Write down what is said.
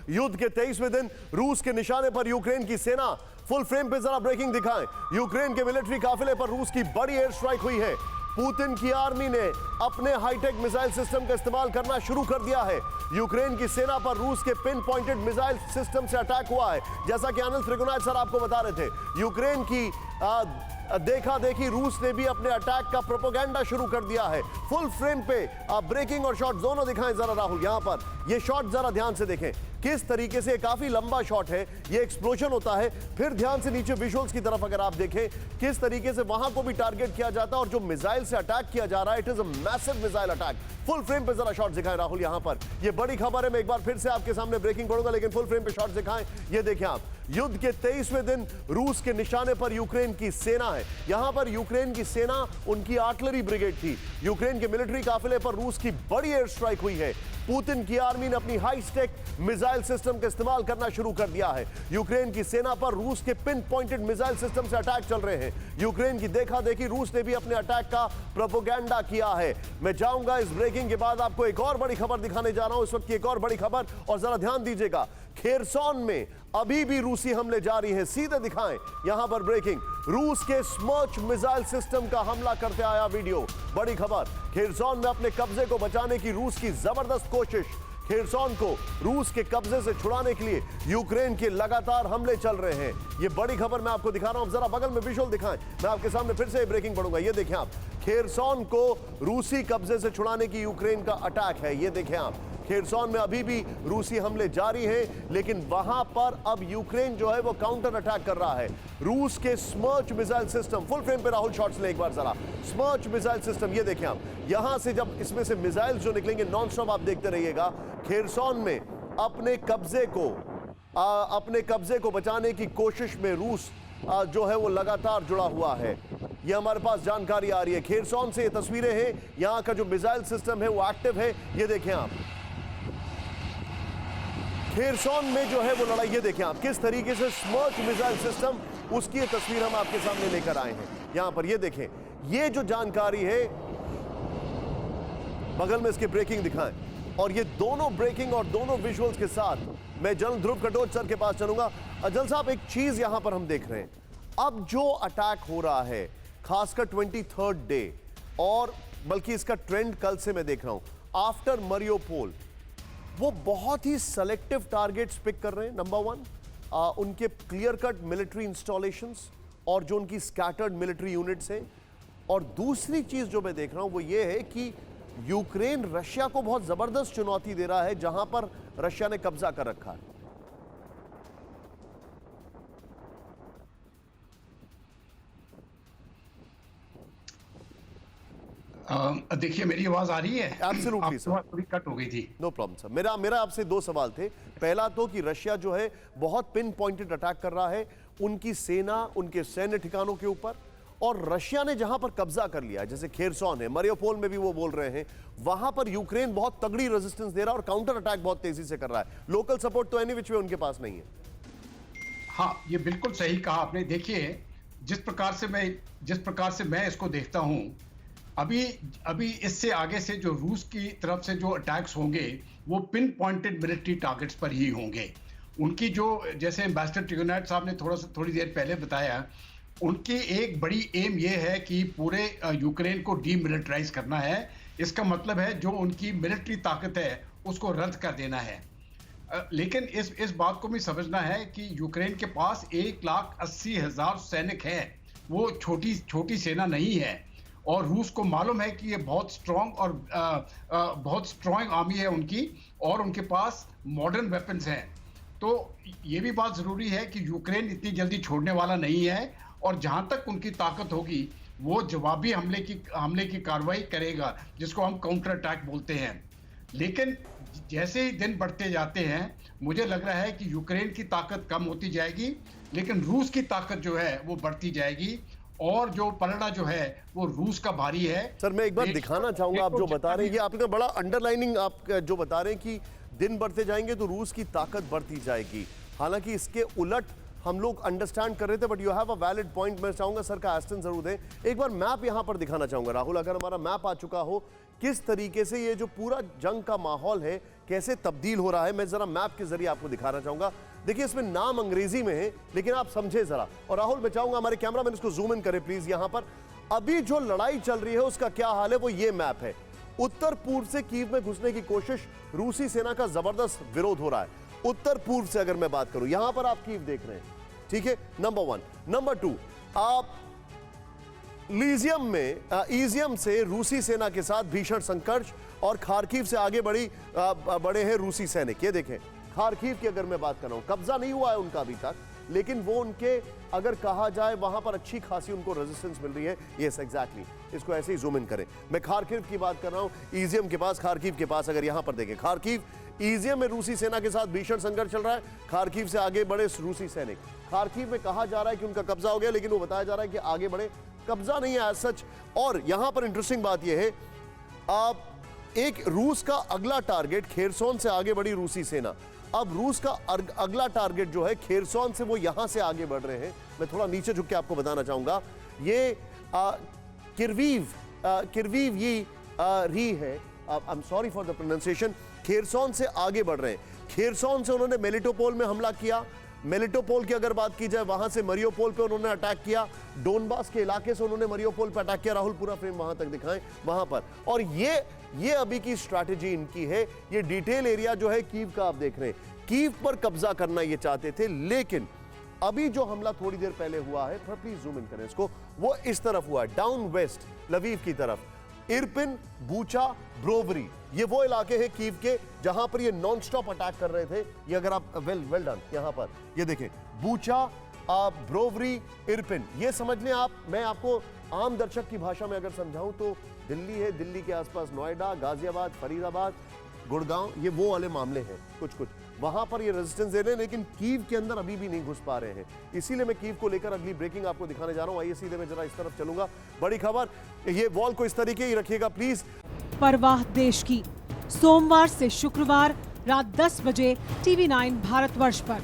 युद्ध के 23वें दिन रूस के निशाने पर यूक्रेन की सेना। फुल फ्रेम पे जरा ब्रेकिंग दिखाएं। यूक्रेन के मिलिट्री काफिले पर रूस की बड़ी एयर स्ट्राइक हुई है। पुतिन की आर्मी ने अपने हाईटेक मिसाइल सिस्टम का इस्तेमाल करना शुरू कर दिया है। यूक्रेन की सेना पर रूस के पिन पॉइंटेड मिसाइल सिस्टम से अटैक हुआ है। जैसा कि आनंद त्रिगुनाथ सर आपको बता रहे थे, यूक्रेन की देखा देखी रूस ने भी अपने अटैक का प्रोपेगेंडा शुरू कर दिया है। फुल फ्रेम पे ब्रेकिंग और शॉट दोनों दिखाएं जरा राहुल। यहां पर ये शॉट जरा ध्यान से देखें किस तरीके से, काफी लंबा शॉट है, ये एक्सप्लोजन होता है। फिर ध्यान से नीचे विजुअल्स की तरफ अगर आप देखें किस तरीके से वहां को भी टारगेट किया जाता है और जो मिसाइल से अटैक किया जा रहा है, it is a massive missile attack. Full frame पे जरा शॉट दिखाएं राहुल। यहां पर ये बड़ी खबर है, मैं एक बार फिर से आपके सामने ब्रेकिंग पढ़ूंगा, लेकिन फुल फ्रेम पे शॉट दिखाएं। ये देखें आप, युद्ध के 23वें दिन रूस के निशाने पर यूक्रेन की सेना है। यहां पर यूक्रेन की सेना, उनकी आर्टिलरी ब्रिगेड थी। यूक्रेन के मिलिट्री काफिले पर रूस की बड़ी एयर स्ट्राइक हुई है। पुतिन की आर्मी ने अपनी हाईटेक मिसाइल सिस्टम का इस्तेमाल करना शुरू कर दिया है। यूक्रेन की सेना पर रूस के पिन पॉइंटेड मिसाइल सिस्टम से अटैक चल रहे हैं। यूक्रेन की देखा देखी रूस ने भी अपने अटैक का प्रोपेगेंडा किया है। मैं जाऊंगा इस ब्रेकिंग के बाद आपको एक और बड़ी खबर दिखाने जा रहा हूं, इस वक्त की एक और बड़ी खबर, और जरा ध्यान दीजिएगा। खेरसॉन में अभी भी रूसी हमले जारी हैं। सीधे दिखाएं यहां पर ब्रेकिंग, रूस के स्मर्च मिसाइल सिस्टम का हमला करते आया वीडियो। बड़ी खबर, खेरसॉन में अपने कब्जे को बचाने की रूस की जबरदस्त कोशिश। खेरसॉन को रूस के कब्जे से छुड़ाने के लिए यूक्रेन के लगातार हमले चल रहे हैं। ये बड़ी खबर मैं आपको दिखा रहा हूं, जरा बगल में विजुअल दिखाएं। मैं आपके सामने फिर से ब्रेकिंग पढ़ूंगा। ये देखें आप, खेरसॉन को रूसी कब्जे से छुड़ाने की यूक्रेन का अटैक है। ये देखें आप, खेरसॉन में अभी भी रूसी हमले जारी हैं, लेकिन वहां पर अब यूक्रेन जो है वो काउंटर अटैक कर रहा है। रूस के स्मर्च मिसाइल सिस्टम, फुल फ्रेम पे राहुल शॉट्स ले एक बार जरा। स्मर्च मिसाइल सिस्टम, ये देखें आप, यहां से जब इसमें से मिसाइल जो निकलेंगे नॉन स्टॉप, आप देखते रहिएगा। खेरसॉन में अपने कब्जे को बचाने की कोशिश में रूस जो है वो लगातार जुड़ा हुआ है। ये हमारे पास जानकारी आ रही है। खेरसॉन से ये तस्वीरें हैं, यहां का जो मिसाइल सिस्टम है वो एक्टिव है। ये देखें आप, खेरसॉन में जो है वो लड़ाई, ये देखें आप किस तरीके से स्मर्च मिसाइल सिस्टम, उसकी ये तस्वीर हम आपके सामने लेकर आए हैं। यहां पर ये देखें, ये जो जानकारी है, बगल में इसके ब्रेकिंग दिखाएं। और ये दोनों ब्रेकिंग और दोनों विजुअल्स के साथ मैं जनरल ध्रुव कटोच सर के पास चलूंगा। अजल साहब, एक चीज यहां पर हम देख रहे हैं, अब जो अटैक हो रहा है खासकर 23rd डे, और बल्कि इसका ट्रेंड कल से मैं देख रहा हूं आफ्टर मरियोपोल, वो बहुत ही सेलेक्टिव टारगेट्स पिक कर रहे हैं। नंबर वन, उनके क्लियर कट मिलिट्री इंस्टॉलेशंस और जो उनकी स्कैटर्ड मिलिट्री यूनिट्स हैं। और दूसरी चीज जो मैं देख रहा हूं वो ये है कि यूक्रेन रशिया को बहुत जबरदस्त चुनौती दे रहा है जहां पर रशिया ने कब्जा कर रखा है। देखिए, मेरी आवाज आ रही है? एब्सोल्युटली सर, थोड़ी कट हो गई थी। No problem sir. मेरा आपसे दो सवाल थे। पहला तो कि रशिया जो है बहुत पिन पॉइंटेड अटैक कर रहा है उनकी सेना, उनके सैन्य ठिकानों के ऊपर, और रशिया ने जहां पर कब्जा कर लिया है, जैसे खेरसॉन है, मरियोपोल में भी वो बोल रहे हैं, वहां पर यूक्रेन बहुत तगड़ी रेजिस्टेंस दे रहा है और काउंटर अटैक बहुत तेजी से कर रहा है। लोकल सपोर्ट तो एनी विच वे उनके पास नहीं है। हाँ, ये बिल्कुल सही कहा आपने। देखिए, जिस प्रकार से मैं इसको देखता हूं, अभी इससे आगे से जो रूस की तरफ से जो अटैक्स होंगे वो पिन पॉइंटेड मिलिट्री टारगेट्स पर ही होंगे। उनकी जो, जैसे एम्बेसडर ट्रिगुनाथ साहब ने थोड़ी देर पहले बताया, उनकी एक बड़ी एम ये है कि पूरे यूक्रेन को डीमिलिटराइज करना है। इसका मतलब है जो उनकी मिलिट्री ताकत है उसको रद्द कर देना है। लेकिन इस बात को भी समझना है कि यूक्रेन के पास 1,80,000 सैनिक हैं। वो छोटी सेना नहीं है, और रूस को मालूम है कि ये बहुत स्ट्रॉन्ग आर्मी है उनकी, और उनके पास मॉडर्न वेपन्स हैं। तो ये भी बात जरूरी है कि यूक्रेन इतनी जल्दी छोड़ने वाला नहीं है, और जहां तक उनकी ताकत होगी वो जवाबी हमले की कार्रवाई करेगा, जिसको हम काउंटर अटैक बोलते हैं। लेकिन जैसे ही दिन बढ़ते जाते हैं, मुझे लग रहा है कि यूक्रेन की ताकत कम होती जाएगी, लेकिन रूस की ताकत जो है वो बढ़ती जाएगी, और जो पलड़ा जो है वो रूस का भारी है। सर, मैं एक बार दिखाना चाहूंगा, आप जो बता रहे हैं, ये आपने बड़ा अंडरलाइनिंग, आप जो बता रहे हैं कि दिन बढ़ते जाएंगे तो रूस की ताकत बढ़ती जाएगी। हालांकि इसके उलट हम लोग अंडरस्टैंड कर रहे थे, but you have a valid point. मैं चाहूंगा सर का एस्टन जरूर दें। एक बार मैप यहां पर दिखाना चाहूंगा राहुल, अगर हमारा मैप आ चुका हो, किस तरीके से ये जो पूरा जंग का माहौल है कैसे तब्दील हो रहा है, मैं जरा मैप के जरिए आपको दिखाना चाहूंगा। देखिए इसमें नाम अंग्रेजी में है, लेकिन आप समझे जरा। और राहुल मैं चाहूंगा हमारे कैमरामैन इसको जूम इन करे प्लीज। यहां पर अभी जो लड़ाई चल रही है उसका क्या हाल है, वो ये मैप है। उत्तर पूर्व से कीव में घुसने की कोशिश, रूसी सेना का जबरदस्त विरोध हो रहा है। उत्तर पूर्व से अगर मैं बात करूं, यहां पर आप कीव देख रहे हैं, ठीक है, नंबर 1। नंबर 2, आप लीजियम में ईजियम से रूसी सेना के साथ भीषण संघर्ष, और खार्किव से आगे बढ़े हैं रूसी सैनिक। ये देखें खार्किव की अगर मैं बात कर रहा हूं, कब्जा नहीं हुआ है उनका अभी तक, लेकिन वो उनके अगर कहा जाए वहां पर अच्छी खासी उनको रेजिस्टेंस मिल रही है। यस एग्जैक्टली, इसको ऐसे ही जूम इन करें। मैं खार्किव की बात कर रहा हूं, ईजियम के पास, खार्किव के पास। अगर यहां पर देखें खार्किव, ईजियम में रूसी सेना के साथ भीषण संघर्ष चल रहा है, खार्किव से आगे बढ़े रूसी सैनिक। खार्किव में कहा जा रहा है कि उनका कब्जा हो गया, लेकिन वो बताया जा रहा है कि आगे बढ़े, कब्जा नहीं है एज सच। और यहां पर इंटरेस्टिंग बात यह है, आप एक रूस का अगला टारगेट, खेरसोन से आगे बढ़ी रूसी सेना। अब रूस का अगला टारगेट जो है खेरसोन से, वो यहां से आगे बढ़ रहे हैं। मैं थोड़ा नीचे झुक के आपको बताना चाहूंगा, ये किरवीव ये री है, I am sorry for the pronunciation. Kherson से आगे बढ़ रहे हैं। खेरसोन से उन्होंने मेलिटोपोल में हमला किया। मेलिटोपोल की अगर बात की जाए, वहां से मरियोपोल पे उन्होंने अटैक किया। डोनबास के इलाके से उन्होंने मरियोपोल पे अटैक किया। राहुल पूरा फ्रेम वहां तक दिखाएं, वहां पर। और ये अभी की स्ट्रैटेजी इनकी है। ये डिटेल एरिया जो है कीव का आप देख रहे हैं, कीव पर कब्जा करना ये चाहते थे, लेकिन अभी जो हमला थोड़ी देर पहले हुआ है, प्लीज जूम इन करें इसको, वो इस तरफ हुआ है, डाउन वेस्ट लवीव की तरफ। इरपिन, बूचा, ब्रोवरी, ये वो इलाके हैं कीव के जहां पर ये नॉन स्टॉप अटैक कर रहे थे। ये अगर आप वेल डन, यहां पर ये देखें, बूचा, ब्रोवरी, इरपिन, ये समझ लें आप। मैं आपको आम दर्शक की भाषा में अगर समझाऊं तो दिल्ली है, दिल्ली के आसपास नोएडा, गाजियाबाद, फरीदाबाद, गुड़गांव, ये वो वाले मामले हैं। कुछ वहां पर ये रेजिस्टेंस दे रहे हैं, लेकिन कीव के अंदर अभी भी नहीं घुस पा रहे हैं। इसीलिए मैं कीव को लेकर अगली ब्रेकिंग आपको दिखाने जा रहा हूं। आइए सीधे मैं जरा इस तरफ चलूंगा। बड़ी खबर, ये वॉल को इस तरीके ही रखिएगा प्लीज। परवाह देश की, सोमवार से शुक्रवार रात 10 बजे TV9 भारतवर्ष पर।